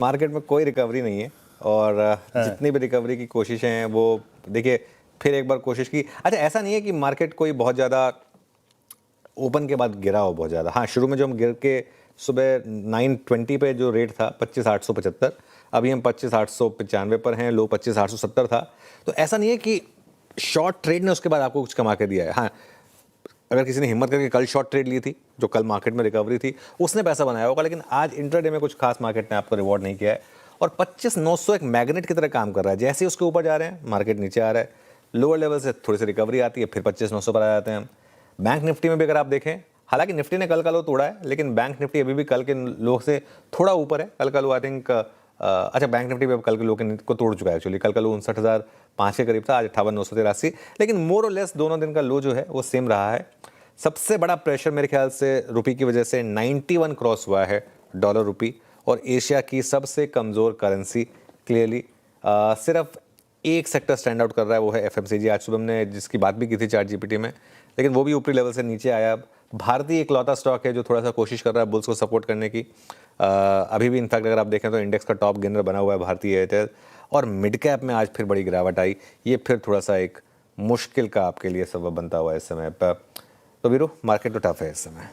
Market में कोई recovery नहीं है और जितनी भी रिकवरी की कोशिशें हैं वो देखिए फिर एक बार कोशिश की। अच्छा, ऐसा नहीं है कि मार्केट कोई बहुत ज़्यादा ओपन के बाद गिरा हो बहुत ज़्यादा। हाँ, शुरू में जो हम गिर के सुबह 920 पे जो रेट था 25,875, अभी हम 25,895 पर हैं, लो 25,870 था। तो ऐसा नहीं है कि शॉर्ट ट्रेड ने उसके बाद आपको कुछ कमा के दिया है। हाँ, अगर किसी ने हिम्मत करके कल शॉर्ट ट्रेड ली थी, जो कल मार्केट में रिकवरी थी, उसने पैसा बनाया होगा, लेकिन आज इंट्राडे में कुछ खास मार्केट ने आपको रिवॉर्ड नहीं किया है। और 25,900 एक मैग्नेट की तरह काम कर रहा है। जैसे ही उसके ऊपर जा रहे हैं मार्केट नीचे आ रहा है, लोअर लेवल से थोड़ी सी रिकवरी आती है, फिर 25,900 पर आ जाते हैं हम। बैंक निफ्टी में भी अगर आप देखें, हालांकि निफ्टी ने कल का लो तोड़ा है, लेकिन बैंक निफ्टी अभी भी कल के लो से थोड़ा ऊपर है। कल का लो आई थिंक अच्छा, बैंक निफ्टी भी अब कल के लो को तोड़ चुका है एक्चुअली। कल का लो 59,005 के करीब था, आज 58,983, लेकिन मोर और लेस दोनों दिन का लो जो है वो सेम रहा है। सबसे बड़ा प्रेशर मेरे ख्याल से रुपये की वजह से 91 क्रॉस हुआ है डॉलर रुपी, और एशिया की सबसे कमज़ोर करेंसी क्लियरली सिर्फ एक सेक्टर स्टैंड आउट कर रहा है, वो है एफएमसीजी। आज सुबह हमने जिसकी बात भी की थी चार्ट जीपीटी में, लेकिन वो भी ऊपरी लेवल से नीचे आया। भारतीय इकलौता स्टॉक है जो थोड़ा सा कोशिश कर रहा है बुल्स को सपोर्ट करने की। अभी भी इनफैक्ट अगर आप देखें तो इंडेक्स का टॉप गेनर बना हुआ है भारतीय एयरटेल, और मिड कैप में आज फिर बड़ी गिरावट आई। ये फिर थोड़ा सा एक मुश्किल का आपके लिए सबब बनता हुआ है इस समय पर। तो वीरू, मार्केट तो टफ है इस समय।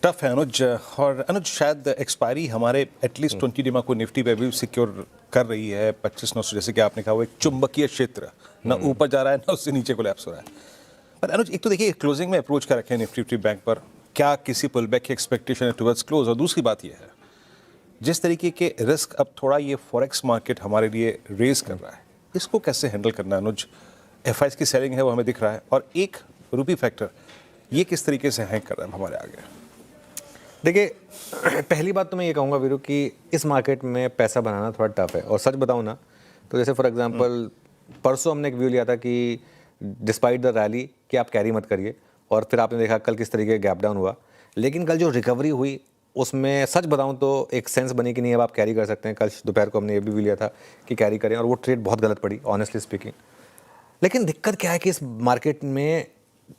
टफ है अनुज, और अनुज शायद एक्सपायरी हमारे एटलीस्ट 20 डिमा को निफ्टी पे भी सिक्योर कर रही है 25,900, जैसे कि आपने कहा वो एक चुंबकीय क्षेत्र, ना ऊपर जा रहा है ना उससे नीचे कोलैप्स हो रहा है। पर अनुज, एक तो देखिए क्लोजिंग में अप्रोच कर रखे हैं निफ्टी बैंक पर, क्या किसी पुल बैक की एक्सपेक्टेशन है टुवर्ड्स क्लोज? और दूसरी बात यह है जिस तरीके के रिस्क अब थोड़ा ये फॉरेक्स मार्केट हमारे लिए रेज कर रहा है, इसको कैसे हैंडल करना है अनुज? एफआईएस की सेलिंग है वो हमें दिख रहा है, और एक रूपी फैक्टर ये किस तरीके से हैंग कर रहा है हमारे आगे? देखिए, पहली बात तो मैं ये कहूँगा वीरू कि इस मार्केट में पैसा बनाना थोड़ा टफ है। और सच बताऊँ ना तो जैसे फॉर एग्जांपल परसों हमने एक व्यू लिया था कि डिस्पाइट द रैली कि आप कैरी मत करिए, और फिर आपने देखा कल किस तरीके का गैप डाउन हुआ। लेकिन कल जो रिकवरी हुई उसमें सच बताऊँ तो एक सेंस बनी कि नहीं अब आप कैरी कर सकते हैं। कल दोपहर को हमने ये भी व्यू लिया था कि कैरी करें, और वो ट्रेड बहुत गलत पड़ी ऑनेस्टली स्पीकिंग। लेकिन दिक्कत क्या है कि इस मार्केट में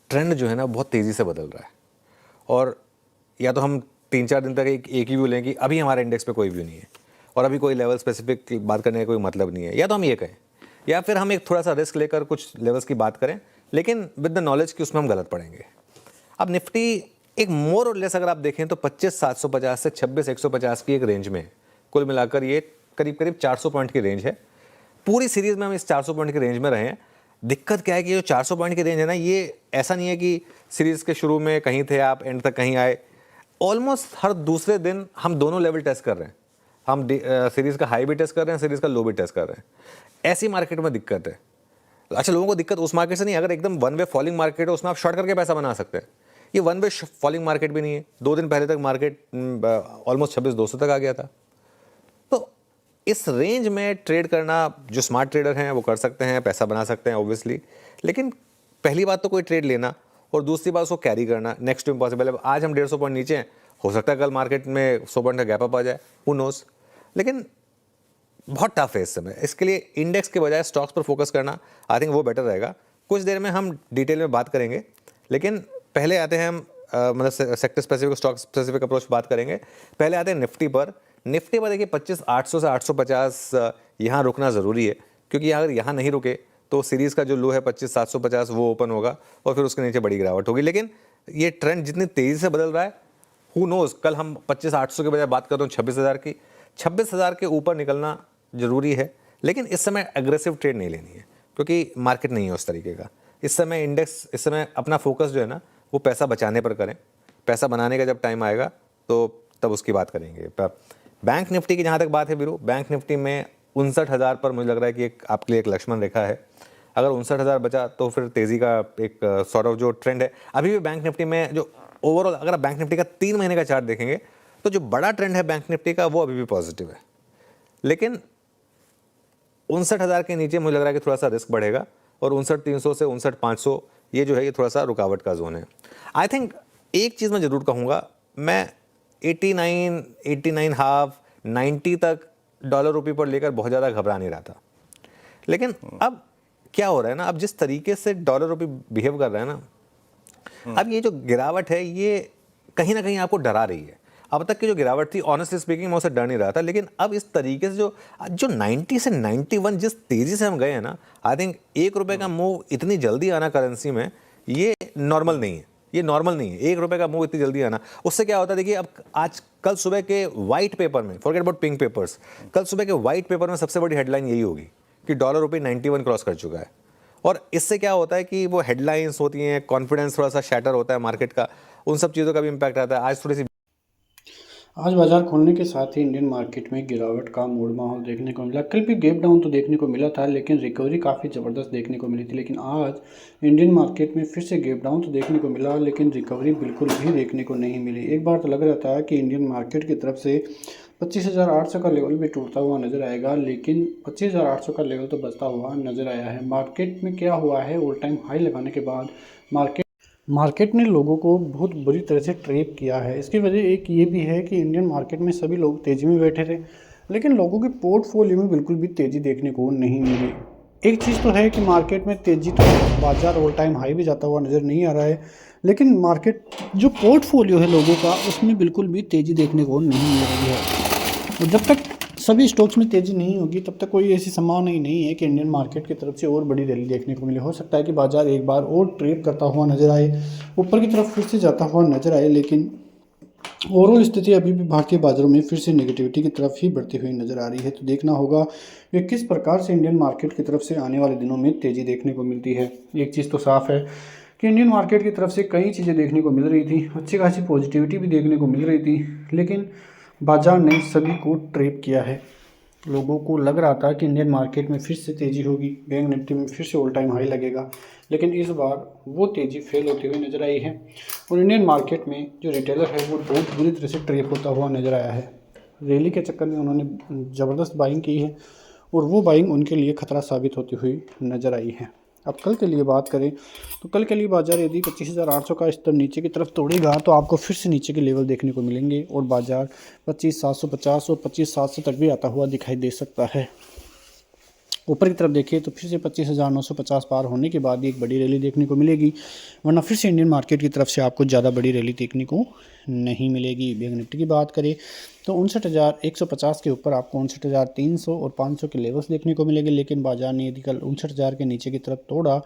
ट्रेंड जो है ना बहुत तेज़ी से बदल रहा है, और या तो हम 3-4 दिन तक एक ही व्यू लें कि अभी हमारे इंडेक्स पे कोई व्यू नहीं है और अभी कोई लेवल स्पेसिफिक बात करने का कोई मतलब नहीं है, या तो हम ये कहें, या फिर हम एक थोड़ा सा रिस्क लेकर कुछ लेवल्स की बात करें, लेकिन विद द नॉलेज कि उसमें हम गलत पड़ेंगे। अब निफ्टी एक मोर और लेस अगर आप देखें तो 25,750 से 26,150 की एक रेंज में है। कुल मिलाकर ये करीब करीब 400 पॉइंट की रेंज है। पूरी सीरीज में हम इस 400 पॉइंट की रेंज में रहे हैं। दिक्कत क्या है कि जो 400 पॉइंट की रेंज है ना, ये ऐसा नहीं है कि सीरीज के शुरू में कहीं थे आप एंड तक कहीं आए। ऑलमोस्ट हर दूसरे दिन हम दोनों लेवल टेस्ट कर रहे हैं। हम सीरीज का हाई भी टेस्ट कर रहे हैं, सीरीज का लो भी टेस्ट कर रहे हैं। ऐसी मार्केट में दिक्कत है। अच्छा, लोगों को दिक्कत उस मार्केट से नहीं, अगर एकदम वन वे फॉलिंग मार्केट है उसमें आप शॉर्ट करके पैसा बना सकते हैं। ये वन वे फॉलिंग मार्केट भी नहीं है। 2 दिन पहले तक मार्केट ऑलमोस्ट 26,200 तक आ गया था। तो इस रेंज में ट्रेड करना जो स्मार्ट ट्रेडर हैं वो कर सकते हैं, पैसा बना सकते हैं ऑब्वियसली। लेकिन पहली बात तो कोई ट्रेड लेना, और दूसरी बात उसको कैरी करना नेक्स्ट टू इम्पॉसिबल है। आज हम 150 पॉइंट नीचे हैं, हो सकता है कल मार्केट में 100 पॉइंट का गैप अप आ जाए, हु नोस। लेकिन बहुत टफ है इस समय। इसके लिए इंडेक्स के बजाय स्टॉक्स पर फोकस करना आई थिंक वो बेटर रहेगा। कुछ देर में हम डिटेल में बात करेंगे, लेकिन पहले आते हैं हम मतलब sector specific stock specific approach बात करेंगे। पहले आते हैं निफ्टी पर। निफ्टी पर देखिए 25,800 से 850 यहाँ रुकना ज़रूरी है, क्योंकि अगर यहाँ नहीं रुके तो सीरीज़ का जो लो है 25,750 वो ओपन होगा और फिर उसके नीचे बड़ी गिरावट होगी। लेकिन ये ट्रेंड जितनी तेज़ी से बदल रहा है, हु नोज़ कल हम 25,800 के बजाय बात करते हैं 26,000 की। 26,000 के ऊपर निकलना ज़रूरी है, लेकिन इस समय एग्रेसिव ट्रेड नहीं लेनी है, क्योंकि मार्केट नहीं है उस तरीके का। इस समय इंडेक्स, इस समय अपना फोकस जो है ना वो पैसा बचाने पर करें। पैसा बनाने का जब टाइम आएगा तो तब उसकी बात करेंगे। बैंक निफ्टी की जहाँ तक बात है वीरू, बैंक निफ्टी में 59,000 पर मुझे लग रहा है कि एक आपके लिए एक लक्ष्मण रेखा है। अगर 59,000 बचा तो फिर तेज़ी का एक सॉर्ट ऑफ जो ट्रेंड है अभी भी बैंक निफ्टी में, जो ओवरऑल अगर आप बैंक निफ्टी का 3 महीने का चार्ट देखेंगे तो जो बड़ा ट्रेंड है बैंक निफ्टी का वो अभी भी पॉजिटिव है। लेकिन 59,000 के नीचे मुझे लग रहा है कि थोड़ा सा रिस्क बढ़ेगा, और 59,300 से 59,500 ये जो है ये थोड़ा सा रुकावट का जोन है। आई थिंक एक चीज़ मैं ज़रूर कहूँगा, मैं 89, 89 हाफ 90 तक डॉलर रुपये पर लेकर बहुत ज़्यादा घबरा नहीं रहा था। लेकिन अब क्या हो रहा है ना, अब जिस तरीके से डॉलर रुपये बिहेव कर रहा है ना, अब ये जो गिरावट है ये कहीं ना कहीं आपको डरा रही है। अब तक की जो गिरावट थी ऑनेस्टली स्पीकिंग मैं उससे डर नहीं रहा था, लेकिन अब इस तरीके से जो 90 से 91 जिस तेज़ी से हम गए हैं ना, आई थिंक ₹1 का मूव इतनी जल्दी आना करेंसी में ये नॉर्मल नहीं है, ये नॉर्मल नहीं है। ₹1 का मूव इतनी जल्दी आना, उससे क्या होता है देखिए, अब आज कल सुबह के वाइट पेपर में, फॉरगेट अबाउट पिंक पेपर्स, कल सुबह के वाइट पेपर में सबसे बड़ी हेडलाइन यही होगी कि $1 क्रॉस कर चुका है। और इससे क्या होता है कि वो हेडलाइंस होती हैं, कॉन्फिडेंस थोड़ा सा शैटर होता है मार्केट का, उन सब चीज़ों का भी इम्पैक्ट आता है। आज थोड़ी सी आज बाजार खुलने के साथ ही इंडियन मार्केट में गिरावट का मूड माहौल देखने को मिला। कल भी गैप डाउन तो देखने को मिला था, लेकिन रिकवरी काफ़ी ज़बरदस्त देखने को मिली थी। लेकिन आज इंडियन मार्केट में फिर से गैप डाउन तो देखने को मिला, लेकिन रिकवरी बिल्कुल भी देखने को नहीं मिली। एक बार तो लग रहा था कि इंडियन मार्केट की तरफ से 25,800 का लेवल भी टूटता हुआ नज़र आएगा, लेकिन 25,800 का लेवल तो बचता हुआ नज़र आया है। मार्केट में क्या हुआ है, ऑल टाइम हाई लगाने के बाद मार्केट ने लोगों को बहुत बुरी तरह से ट्रैप किया है। इसकी वजह एक ये भी है कि इंडियन मार्केट में सभी लोग तेज़ी में बैठे थे, लेकिन लोगों के पोर्टफोलियो में बिल्कुल भी तेज़ी देखने को नहीं मिली। एक चीज़ तो है कि मार्केट में तेज़ी तो बाजार ऑल टाइम हाई भी जाता हुआ नज़र नहीं आ रहा है, लेकिन मार्केट जो पोर्टफोलियो है लोगों का उसमें बिल्कुल भी तेज़ी देखने को नहीं मिल रही है। और जब तक सभी स्टॉक्स में तेज़ी नहीं होगी तब तक कोई ऐसी संभावना ही नहीं है कि इंडियन मार्केट की तरफ से और बड़ी रैली देखने को मिले। हो सकता है कि बाजार एक बार और ट्रेड करता हुआ नजर आए, ऊपर की तरफ फिर से जाता हुआ नजर आए, लेकिन ओवरऑल स्थिति अभी भी भारतीय बाजारों में फिर से नेगेटिविटी की तरफ ही बढ़ती हुई नजर आ रही है। तो देखना होगा कि किस प्रकार से इंडियन मार्केट की तरफ से आने वाले दिनों में तेज़ी देखने को मिलती है। एक चीज़ तो साफ है कि इंडियन मार्केट की तरफ से कई चीज़ें देखने को मिल रही थी, अच्छी खासी पॉजिटिविटी भी देखने को मिल रही थी, लेकिन बाजार ने सभी को ट्रैप किया है। लोगों को लग रहा था कि इंडियन मार्केट में फिर से तेज़ी होगी, बैंक निफ्टी में फिर से ऑल टाइम हाई लगेगा, लेकिन इस बार वो तेज़ी फेल होती हुई नज़र आई है। और इंडियन मार्केट में जो रिटेलर है वो बहुत बुरी तरह से ट्रैप होता हुआ नज़र आया है। रैली के चक्कर में उन्होंने ज़बरदस्त बाइंग की है और वो बाइंग उनके लिए खतरा साबित होती हुई नज़र आई है। अब कल के लिए बात करें तो कल के लिए बाजार यदि 25,800 का स्तर नीचे की तरफ तोड़ेगा तो आपको फिर से नीचे के लेवल देखने को मिलेंगे और बाजार 25,750 और 25,700 तक भी आता हुआ दिखाई दे सकता है। ऊपर की तरफ देखिए तो फिर से 25,950 पार होने के बाद एक बड़ी रैली देखने को मिलेगी, वरना फिर से इंडियन मार्केट की तरफ से आपको ज़्यादा बड़ी रैली देखने को नहीं मिलेगी। बैंक निफ्टी की बात करें तो 59,150 के ऊपर आपको 59,300 और 500 के लेवल्स देखने को मिलेंगे, लेकिन बाजार ने यदि कल 59,000 के नीचे की तरफ तोड़ा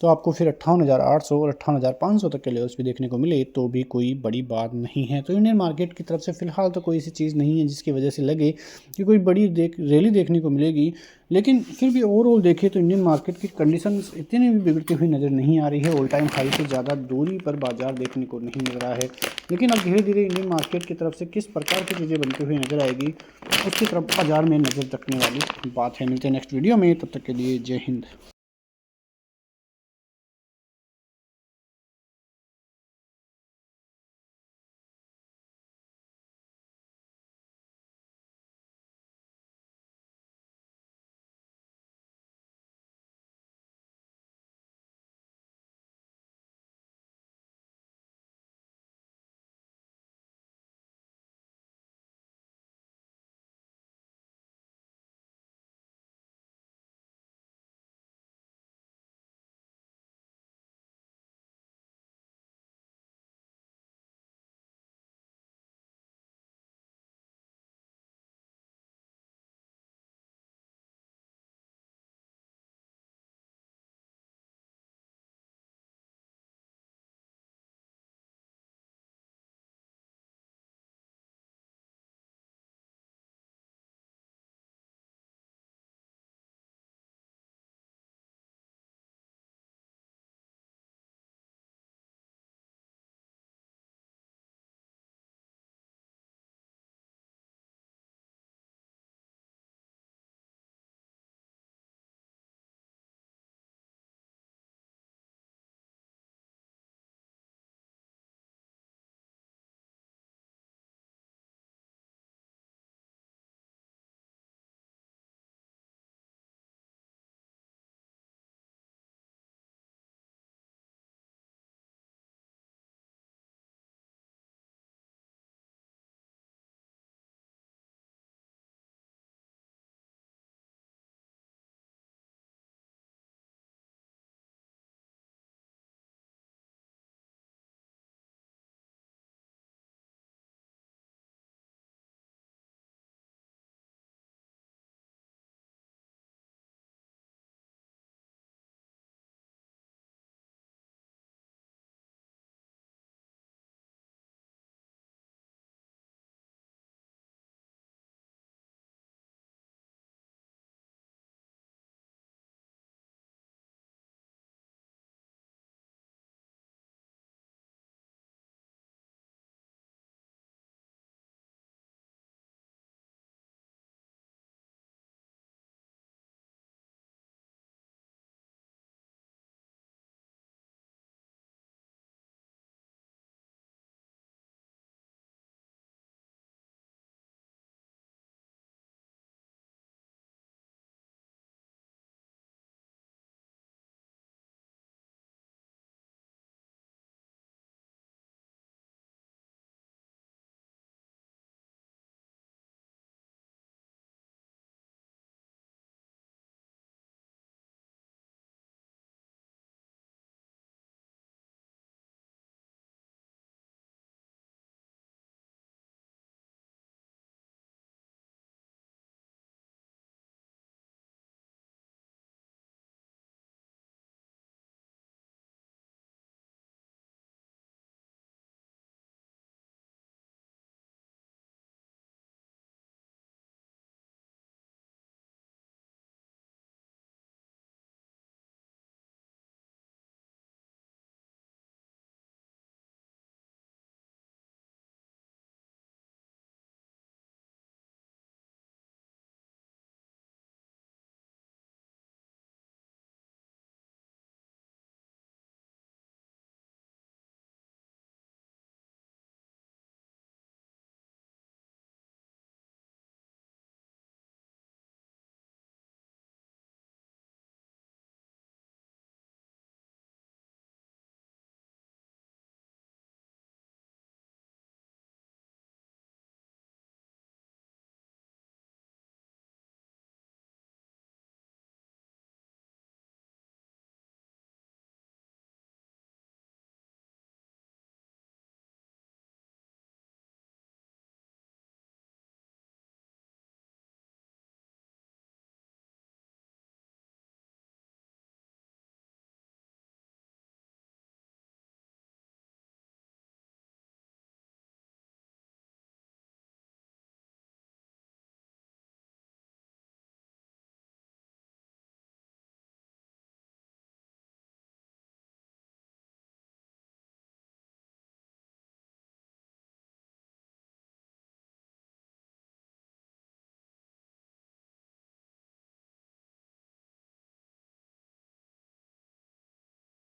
तो आपको फिर 58,800 और 58,500 तक के लेवल्स भी देखने को मिले, तो भी कोई बड़ी बात नहीं है। तो इंडियन मार्केट की तरफ से फ़िलहाल तो कोई ऐसी चीज़ नहीं है जिसकी वजह से लगे कि कोई बड़ी रैली देखने को मिलेगी, लेकिन फिर भी ओवरऑल देखिए तो इंडियन मार्केट की कंडीशंस इतनी भी बिगड़ती हुई नज़र नहीं आ रही है। ऑल टाइम हाई से ज़्यादा दूरी पर बाजार देखने को नहीं मिल रहा है, लेकिन अब धीरे धीरे इंडियन मार्केट की तरफ से किस प्रकार की चीज़ें बनती हुई नज़र आएगी उसकी तरफ बाजार में नज़र रखने वाली बात है। मिलते हैं नेक्स्ट वीडियो में, तब तक के लिए जय हिंद।